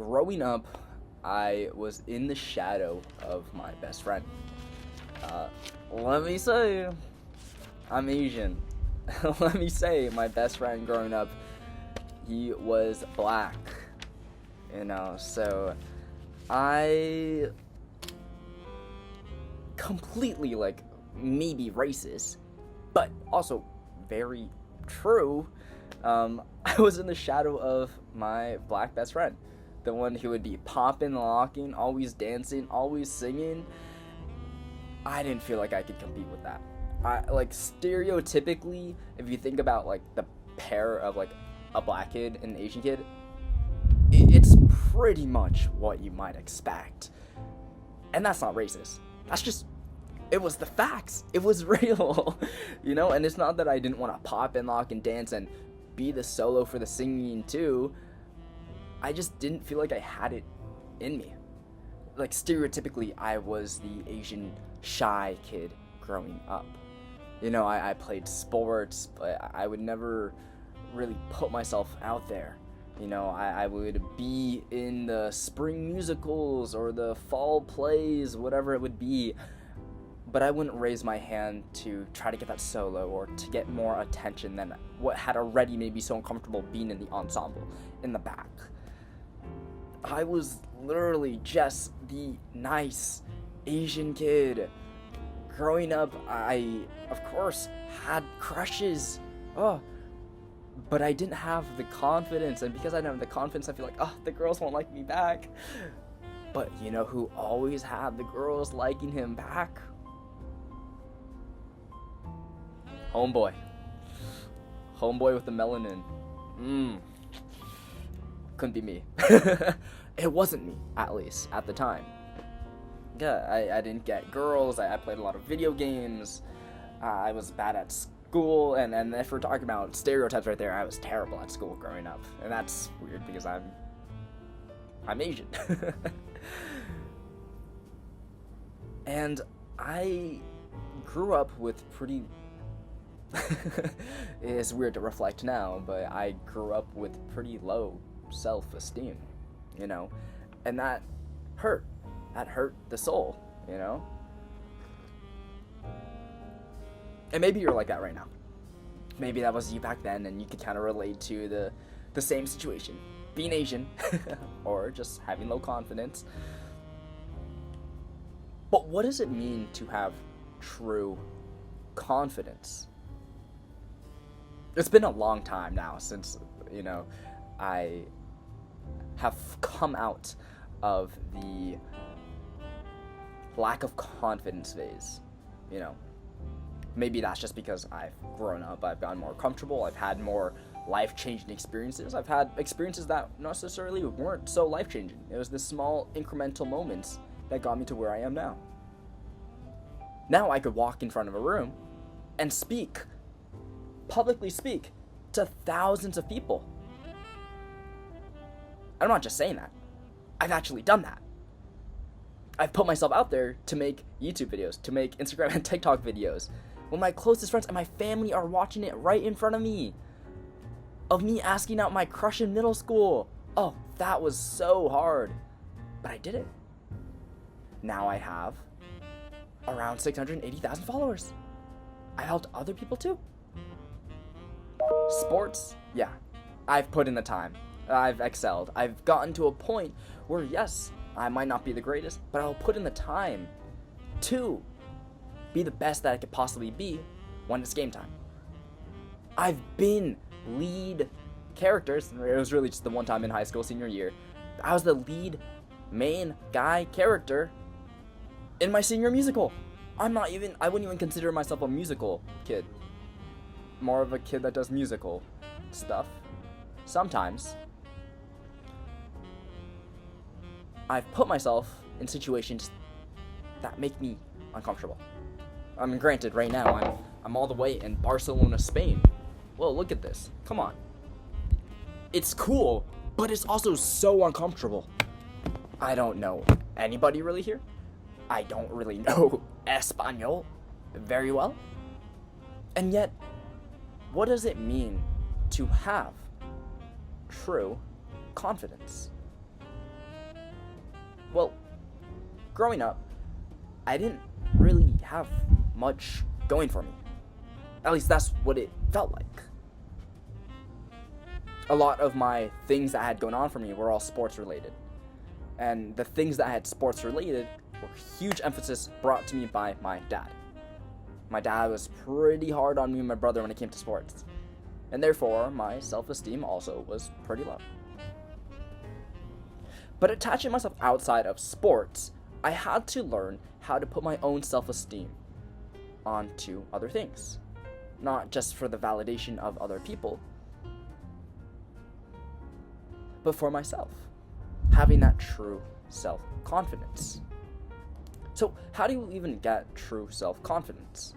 growing up, I was in the shadow of my best friend. Let me say, I'm Asian. Let me say, my best friend growing up, he was black. So I completely, maybe racist, but also very true. I was in the shadow of my black best friend, the one who would be popping, locking, always dancing, always singing. I didn't feel like I could compete with that. Stereotypically, if you think about the pair of a black kid and an Asian kid, it's pretty much what you might expect. And that's not racist. That's just, it was the facts. It was real, and it's not that I didn't want to pop and lock and dance and be the solo for the singing too. I just didn't feel like I had it in me. Stereotypically, I was the Asian shy kid growing up. I played sports, but I would never really put myself out there. I would be in the spring musicals or the fall plays, whatever it would be, but I wouldn't raise my hand to try to get that solo or to get more attention than what had already made me so uncomfortable being in the ensemble in the back. I was literally just the nice Asian kid. Growing up, I, of course, had crushes. But I didn't have the confidence, and because I didn't have the confidence, I feel like, the girls won't like me back. But you know who always had the girls liking him back? Homeboy. Homeboy with the melanin. Couldn't be me. It wasn't me, at least, at the time. Yeah, I didn't get girls, I played a lot of video games, I was bad at school, and if we're talking about stereotypes right there, I was terrible at school growing up, and that's weird because I'm Asian. And I grew up with pretty it's weird to reflect now, but I grew up with pretty low self-esteem, and that hurt the soul, and maybe you're like that right now. Maybe that was you back then, and you could kind of relate to the same situation, being Asian, or just having low confidence. But what does it mean to have true confidence? It's been a long time now since, I have come out of the lack of confidence phase, Maybe that's just because I've grown up, I've gotten more comfortable, I've had more life-changing experiences. I've had experiences that necessarily weren't so life-changing. It was the small incremental moments that got me to where I am now. Now I could walk in front of a room and publicly speak to thousands of people. I'm not just saying that. I've actually done that. I've put myself out there to make YouTube videos, to make Instagram and TikTok videos, when my closest friends and my family are watching it right in front of me. Of me asking out my crush in middle school. Oh, that was so hard. But I did it. Now I have around 680,000 followers. I helped other people too. Sports, yeah. I've put in the time. I've excelled. I've gotten to a point where, yes, I might not be the greatest, but I'll put in the time to be the best that I could possibly be when it's game time. I've been lead characters. It was really just the one time in high school, senior year. I was the lead main guy character in my senior musical. I wouldn't even consider myself a musical kid. More of a kid that does musical stuff. Sometimes. I've put myself in situations that make me uncomfortable. I mean, granted, right now, I'm all the way in Barcelona, Spain. Well, look at this. Come on. It's cool, but it's also so uncomfortable. I don't know anybody really here. I don't really know Espanol very well. And yet, what does it mean to have true confidence? growing up, I didn't really have much going for me. At least that's what it felt like. A lot of my things that had going on for me were all sports related. And the things that I had sports related were huge emphasis brought to me by my dad. My dad was pretty hard on me and my brother when it came to sports. And therefore, my self-esteem also was pretty low. But attaching myself outside of sports, I had to learn how to put my own self-esteem onto other things. Not just for the validation of other people, but for myself. Having that true self-confidence. So, how do you even get true self-confidence?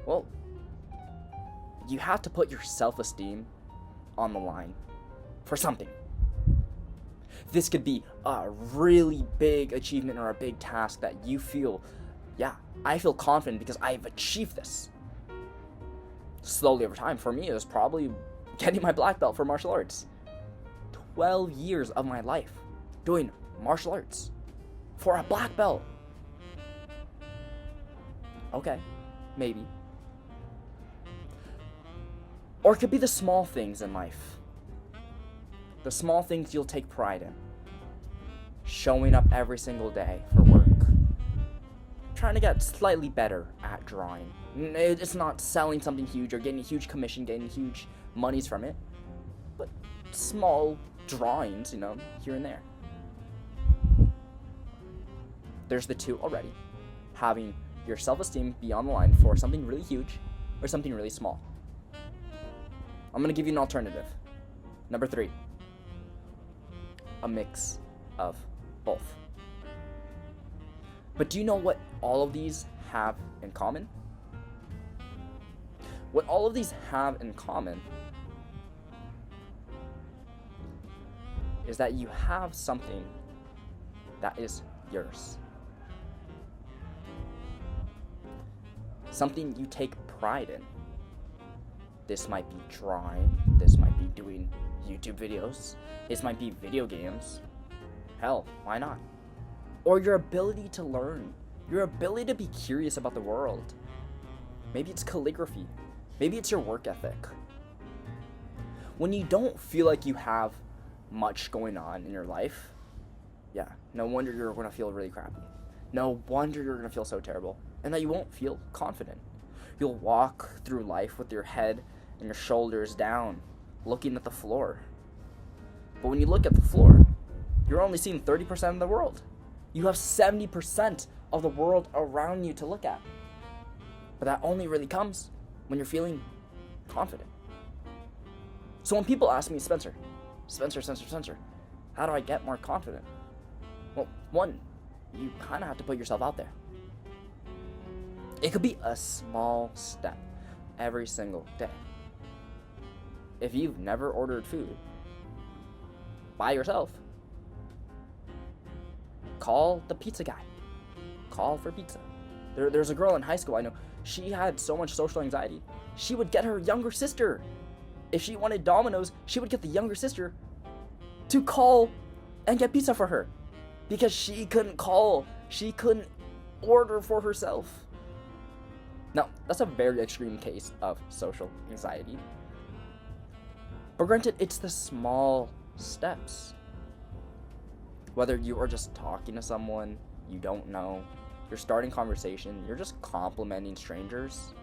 Well, you have to put your self-esteem on the line for something. This could be a really big achievement or a big task that you feel, yeah, I feel confident because I've achieved this. Slowly over time, for me, it was probably getting my black belt for martial arts. 12 years of my life doing martial arts for a black belt. Okay, maybe. Or it could be the small things in life. The small things you'll take pride in. Showing up every single day for work. Trying to get slightly better at drawing. It's not selling something huge or getting a huge commission, getting huge monies from it. But small drawings, here and there. There's the two already. Having your self-esteem be on the line for something really huge or something really small. I'm going to give you an alternative. Number 3. A mix of both. But do you know what all of these have in common? What all of these have in common is that you have something that is yours. Something you take pride in. This might be drawing, this might be doing YouTube videos, this might be video games. Hell, why not? Or your ability to learn, your ability to be curious about the world. Maybe it's calligraphy, maybe it's your work ethic. When you don't feel like you have much going on in your life, yeah, no wonder you're going to feel really crappy. No wonder you're going to feel so terrible, and that you won't feel confident. You'll walk through life with your head and your shoulders down, looking at the floor. But when you look at the floor, you're only seeing 30% of the world. You have 70% of the world around you to look at. But that only really comes when you're feeling confident. So when people ask me, Spencer, how do I get more confident? Well, one, you kind of have to put yourself out there. It could be a small step every single day. If you've never ordered food by yourself, call the pizza guy. Call for pizza. There's a girl in high school I know. She had so much social anxiety. She would get her younger sister. If she wanted Domino's, she would get the younger sister to call and get pizza for her. Because she couldn't call. She couldn't order for herself. Now, that's a very extreme case of social anxiety. But granted, it's the small steps. Whether you are just talking to someone you don't know, you're starting conversation, you're just complimenting strangers,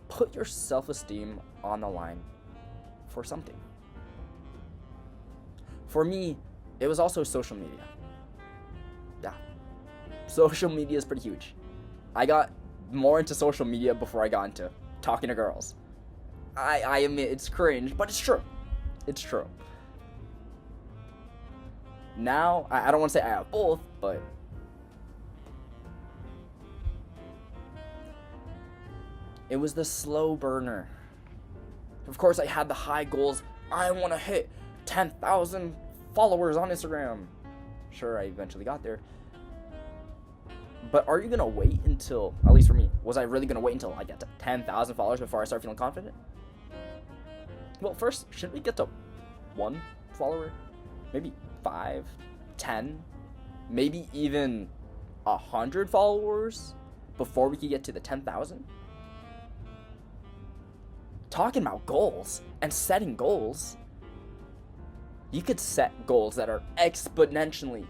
put your self-esteem on the line for something. For me, it was also social media. Yeah, social media is pretty huge. I got more into social media before I got into talking to girls. I admit it's cringe, but it's true. It's true. Now, I don't want to say I have both, but it was the slow burner. Of course, I had the high goals. I want to hit 10,000 followers on Instagram. Sure, I eventually got there. But are you going to wait until, at least for me, was I really going to wait until I get to 10,000 followers before I start feeling confident? Well, first, shouldn't we get to 1 follower? Maybe 5, 10? maybe even 100 followers before we could get to the 10,000. Talking about goals and setting goals, you could set goals that are exponentially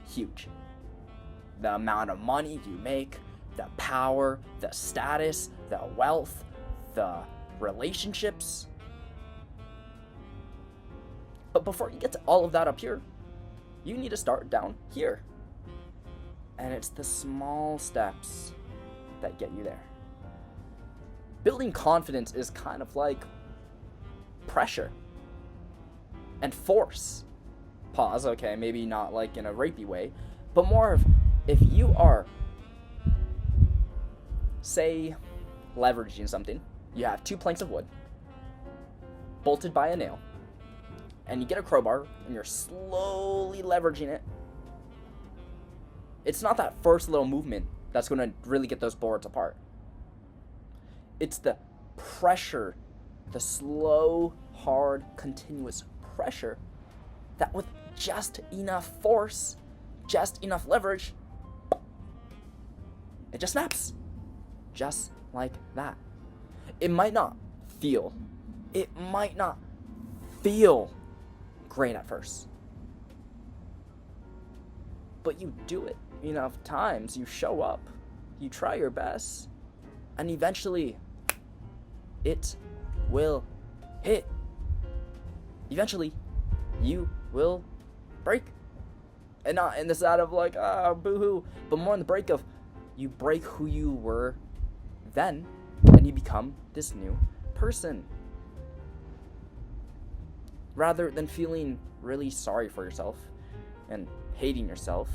huge. The amount of money you make, the power, the status, the wealth, the relationships. But before you get to all of that up here, you need to start down here. And it's the small steps that get you there. Building confidence is kind of like pressure and force. Pause, okay, maybe not like in a rapey way, but more of if you are, say, leveraging something, you have 2 planks of wood bolted by a nail, and you get a crowbar and you're slowly leveraging it. It's not that first little movement that's going to really get those boards apart. It's the pressure, the slow, hard, continuous pressure that with just enough force, just enough leverage, it just snaps. Just like that. It might not feel great at first. But you do it enough times, you show up, you try your best, and eventually it will hit. Eventually you will break. And not in the side of like, boo-hoo, but more in the break of you break who you were then, and you become this new person. Rather than feeling really sorry for yourself and hating yourself,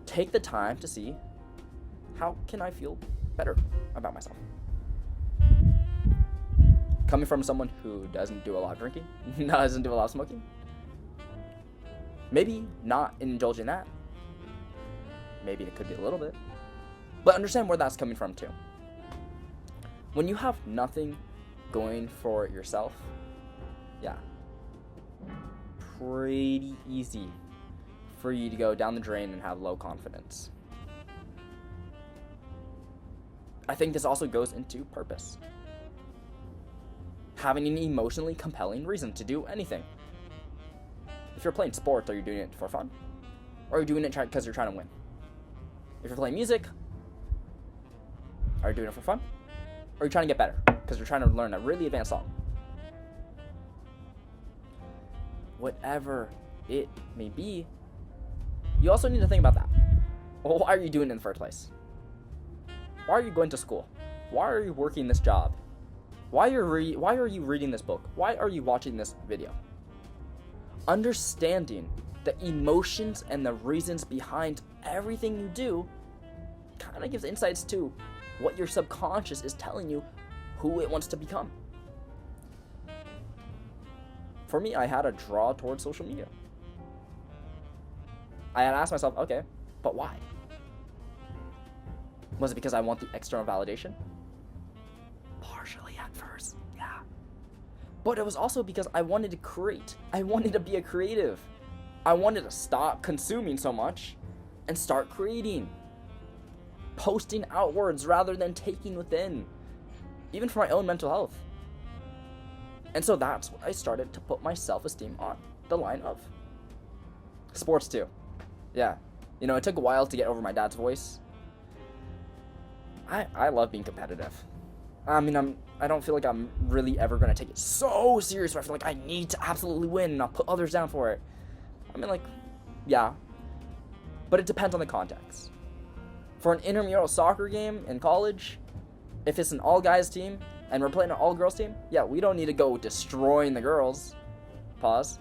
take the time to see, how can I feel better about myself? Coming from someone who doesn't do a lot of drinking, doesn't do a lot of smoking, maybe not indulging that. Maybe it could be a little bit. But understand where that's coming from too. When you have nothing going for yourself, yeah, pretty easy for you to go down the drain and have low confidence. I think this also goes into purpose. Having an emotionally compelling reason to do anything. If you're playing sports, are you doing it for fun? Or are you doing it because you're trying to win? If you're playing music, are you doing it for fun? Or are you trying to get better because you're trying to learn a really advanced song? Whatever it may be, you also need to think about that. Well, why are you doing it in the first place? Why are you going to school? Why are you working this job? Why are you reading this book? Why are you watching this video? Understanding the emotions and the reasons behind everything you do kind of gives insights to what your subconscious is telling you who it wants to become. For me, I had a draw towards social media. I had asked myself, okay, but why? Was it because I want the external validation? Partially at first, yeah. But it was also because I wanted to create. I wanted to be a creative. I wanted to stop consuming so much and start creating. Posting outwards rather than taking within. Even for my own mental health. And so that's what I started to put my self-esteem on the line of. Sports too. Yeah. You know, it took a while to get over my dad's voice. I love being competitive. I mean, I don't feel like I'm really ever going to take it so serious where I feel like I need to absolutely win and I'll put others down for it. I mean, like, yeah. But it depends on the context. For an intramural soccer game in college, if it's an all-guys team and we're playing an all-girls team, yeah, we don't need to go destroying the girls. Pause.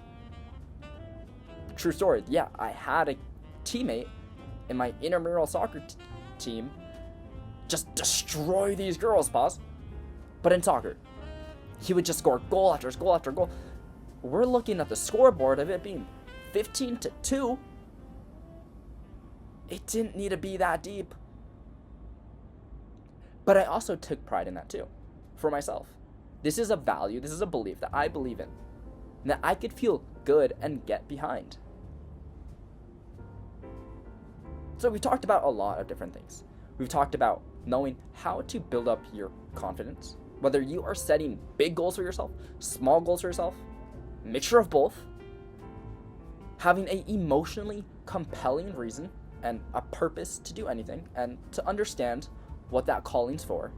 True story. Yeah, I had a teammate in my intramural soccer team just destroy these girls. Pause. But in soccer, he would just score goal after goal after goal. We're looking at the scoreboard of it being 15-2. It didn't need to be that deep. But I also took pride in that too, for myself. This is a value, this is a belief that I believe in, that I could feel good and get behind. So we've talked about a lot of different things. We've talked about knowing how to build up your confidence, whether you are setting big goals for yourself, small goals for yourself, mixture of both, having an emotionally compelling reason and a purpose to do anything, and to understand what that calling's for,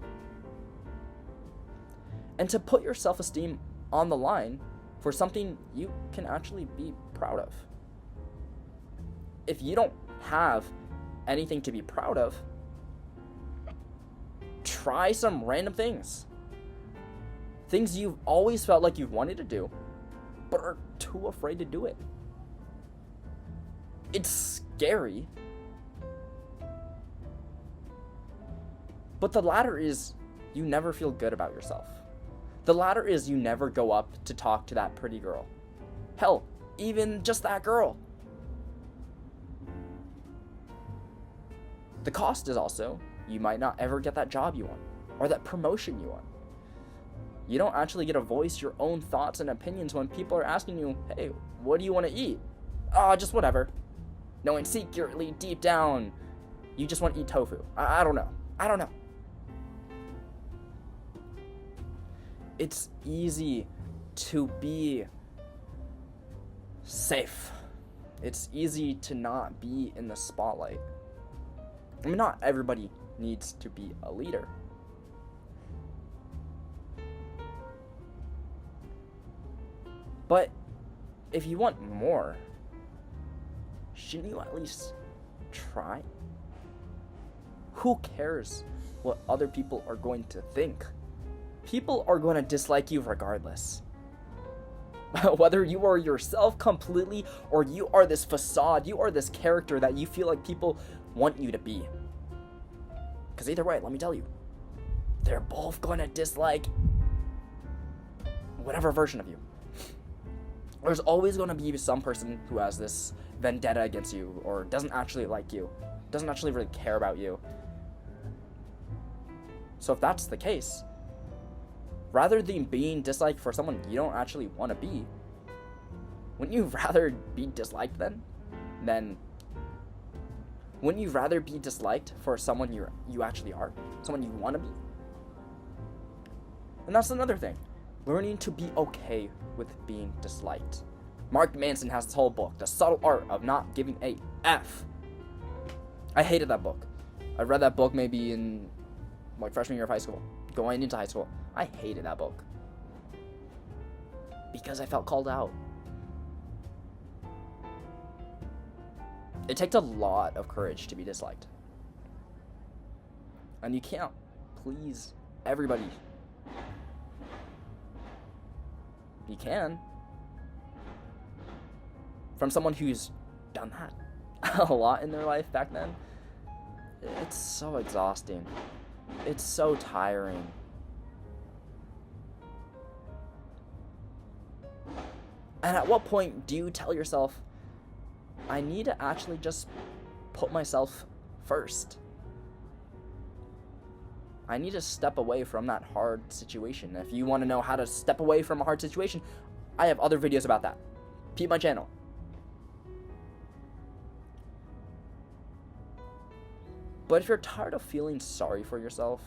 and to put your self-esteem on the line for something you can actually be proud of. If you don't have anything to be proud of, try some random things. Things you've always felt like you've wanted to do, but are too afraid to do it. It's scary. But the latter is you never feel good about yourself. The latter is you never go up to talk to that pretty girl. Hell, even just that girl. The cost is also you might not ever get that job you want or that promotion you want. You don't actually get to voice your own thoughts and opinions when people are asking you, hey, what do you want to eat? Just whatever. Knowing secretly deep down, you just want to eat tofu. I don't know. It's easy to be safe. It's easy to not be in the spotlight. I mean, not everybody needs to be a leader. But if you want more, shouldn't you at least try? Who cares what other people are going to think? People are going to dislike you regardless. Whether you are yourself completely or you are this facade, you are this character that you feel like people want you to be. Because either way, let me tell you, they're both going to dislike whatever version of you. There's always going to be some person who has this vendetta against you or doesn't actually like you, doesn't actually really care about you. So if that's the case, rather than being disliked for someone you don't actually want to be, wouldn't you rather be disliked then wouldn't you rather be disliked for someone you actually are, someone you want to be? And that's another thing, learning to be okay with being disliked. Mark Manson has this whole book, The Subtle Art of Not Giving a F. I hated that book. I read that book maybe in freshman year of high school, going into high school. I hated that book because I felt called out. It takes a lot of courage to be disliked. And you can't please everybody. You can. From someone who's done that a lot in their life back then, it's so exhausting. It's so tiring. And at what point do you tell yourself, I need to actually just put myself first? I need to step away from that hard situation. If you want to know how to step away from a hard situation, I have other videos about that. Peep my channel. But if you're tired of feeling sorry for yourself,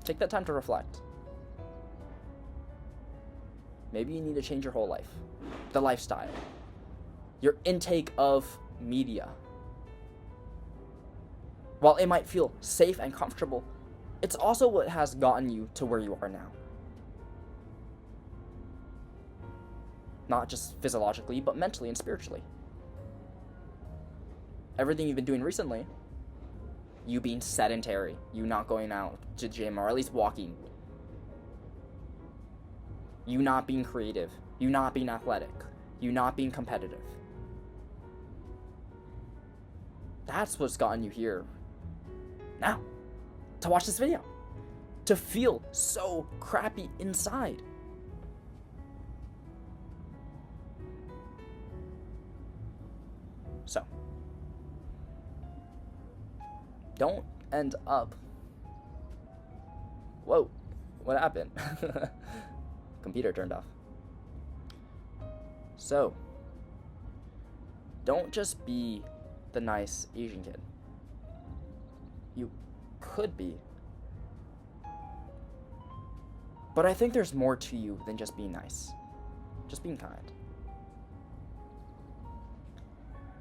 take that time to reflect. Maybe you need to change your whole life, the lifestyle, your intake of media. While it might feel safe and comfortable, it's also what has gotten you to where you are now. Not just physiologically, but mentally and spiritually. Everything you've been doing recently, you being sedentary, you not going out to the gym or at least walking, you not being creative, you not being athletic, you not being competitive. That's what's gotten you here now, to watch this video, to feel so crappy inside. So, don't end up... Whoa, what happened? Computer turned off. So, don't just be the nice Asian kid. You could be. But I think there's more to you than just being nice. Just being kind.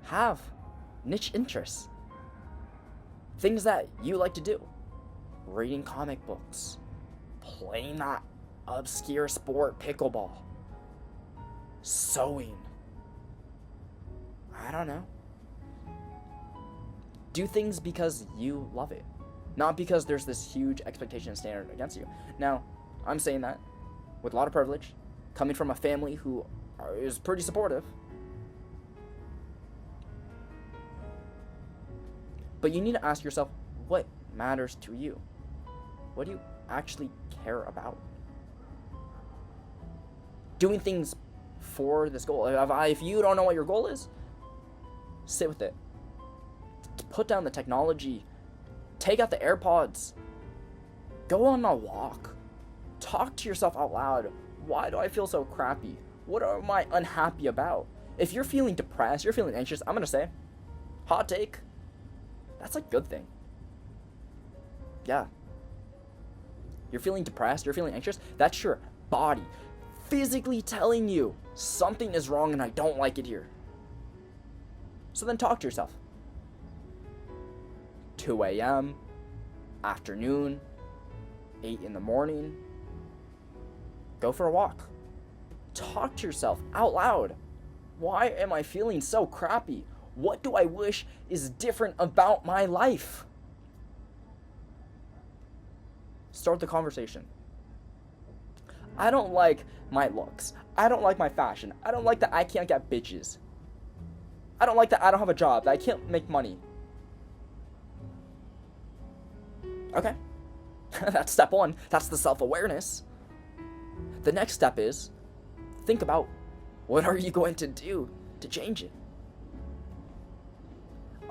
Have niche interests. Things that you like to do. Reading comic books. Playing that obscure sport, pickleball. Sewing. I don't know. Do things because you love it. Not because there's this huge expectation and standard against you. Now, I'm saying that with a lot of privilege, coming from a family who is pretty supportive. But you need to ask yourself, what matters to you? What do you actually care about? Doing things for this goal. If you don't know what your goal is, sit with it. Put down the technology. Take out the AirPods. Go on a walk. Talk to yourself out loud. Why do I feel so crappy? What am I unhappy about? If you're feeling depressed, you're feeling anxious, I'm going to say, hot take, that's a good thing. Yeah. You're feeling depressed, you're feeling anxious, that's your body physically telling you something is wrong and I don't like it here. So then talk to yourself. 2 a.m., afternoon, 8 in the morning. Go for a walk. Talk to yourself out loud. Why am I feeling so crappy? What do I wish is different about my life? Start the conversation. I don't like my looks. I don't like my fashion. I don't like that I can't get bitches. I don't like that I don't have a job, that I can't make money. Okay. That's step one. That's the self-awareness. The next step is, think about what are you going to do to change it?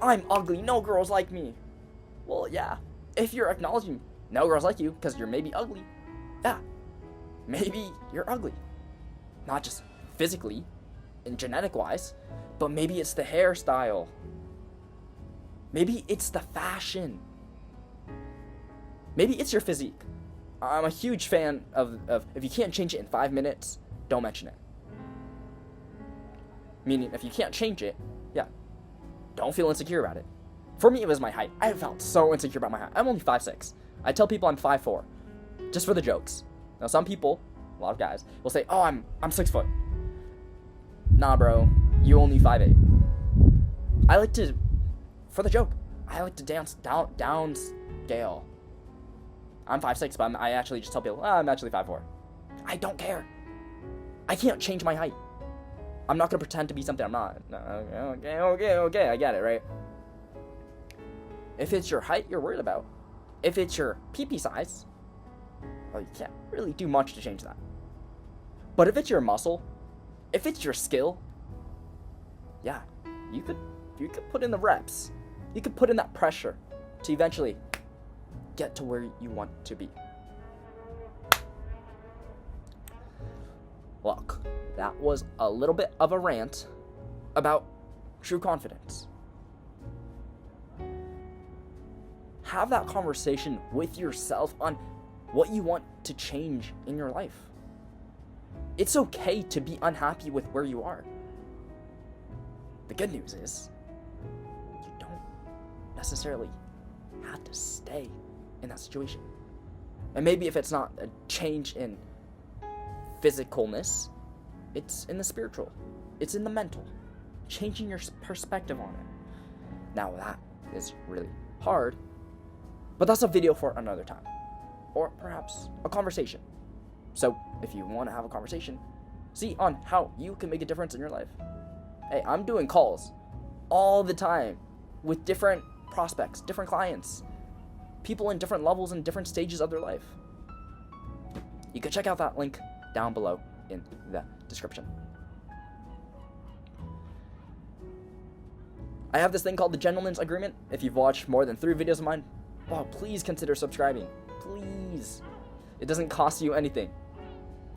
I'm ugly, no girls like me. Well, yeah, if you're acknowledging no girls like you because you're maybe ugly, yeah, maybe you're ugly. Not just physically and genetic-wise, but maybe it's the hairstyle. Maybe it's the fashion. Maybe it's your physique. I'm a huge fan of if you can't change it in 5 minutes, don't mention it. Meaning, if you can't change it, yeah, don't feel insecure about it. For me, it was my height. I felt so insecure about my height. I'm only 5'6". I tell people I'm 5'4", just for the jokes. Now, some people, a lot of guys, will say, "Oh, I'm 6 foot." Nah, bro, you only 5'8". I like to, for the joke, I like to dance down scale. I'm 5'6", but I actually just tell people, I'm actually 5'4". I don't care. I can't change my height. I'm not going to pretend to be something I'm not. No, okay, I get it, right? If it's your height you're worried about, if it's your pee-pee size, well, you can't really do much to change that. But if it's your muscle, if it's your skill, yeah, you could put in the reps. You could put in that pressure to eventually get to where you want to be. Look, that was a little bit of a rant about true confidence. Have that conversation with yourself on what you want to change in your life. It's okay to be unhappy with where you are. The good news is, you don't necessarily have to stay in that situation. And maybe if it's not a change in physicalness, it's in the spiritual, it's in the mental, changing your perspective on it. Now that is really hard, but that's a video for another time, or perhaps a conversation. So if you want to have a conversation, see on how you can make a difference in your life. Hey, I'm doing calls all the time with different prospects, different clients, people in different levels and different stages of their life. You can check out that link down below in the description. I have this thing called the Gentleman's Agreement. If you've watched more than 3 videos of mine, please consider subscribing. Please. It doesn't cost you anything.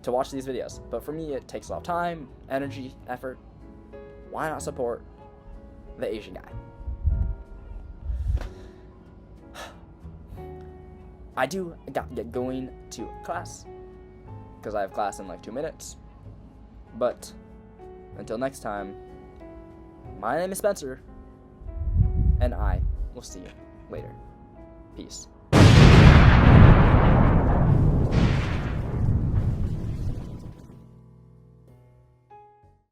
to watch these videos. But for me, it takes a lot of time, energy, effort. Why not support the Asian guy? I do get going to class, because I have class in like 2 minutes. But until next time, my name is Spencer, and I will see you later. Peace.